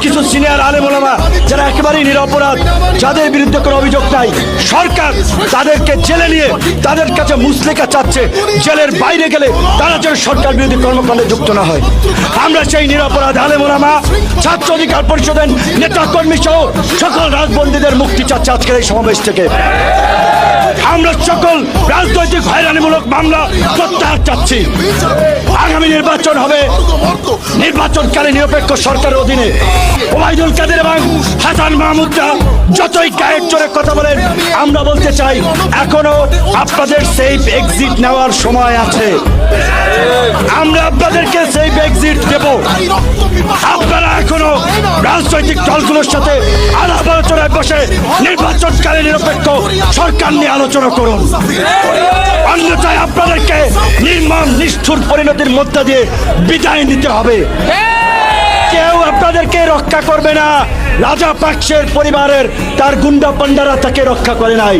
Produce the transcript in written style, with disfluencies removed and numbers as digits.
কিছু সিনিয়র আলেম ওলামা যারা একেবারেই নিরপরাধ, যাদের বিরুদ্ধে কোনো অভিযোগ নাই, সরকার তাদেরকে জেলে নিয়ে তাদের কাছে মুসলেকা চাচ্ছে, জেলের বাইরে গেলে তারা যেন সরকার বিরোধী কর্মকাণ্ডে যুক্ত না হয়। আমরা সেই নিরপরাধ আলেম ওলামা, ছাত্র অধিকার পরিষদের নেতা কর্মী সহ সকল রাজবন্দীদের মুক্তি চাচ্ছে আজকের এই সমাবেশ থেকে। আমরা সকল রাজনৈতিক হয়রানিমূলক মামলা প্রত্যাহার চাচ্ছি। আগামী নির্বাচন হবে, নির্বাচনকালে নিরপেক্ষ সরকারের অধীনে ওবায়দুল কাদের এবং হাসান মাহমুদরা যতই গায়ের চড়ে কথা বলেন, আমরা বলতে চাই এখনো আপনাদের সেফ এক্সিট নেওয়ার সময় আছে। আমরা আপনাদেরকে সেফ এক্সিট দেব। আপনারা এখনো রাজনৈতিক দলগুলোর সাথে আলাপ আলোচনায় বসে নির্বাচনকালে নিরপেক্ষ সরকার নিয়ে আলোচনা করুন, অন্যথায় আপনাদেরকে নির্মম নিষ্ঠুর পরিণতির মধ্য দিয়ে বিদায় নিতে হবে। কেউ আপনাদেরকে রক্ষা করবে না। রাজা পাকসের পরিবারের তার গুন্ডা পান্ডারা তাকে রক্ষা করে নাই।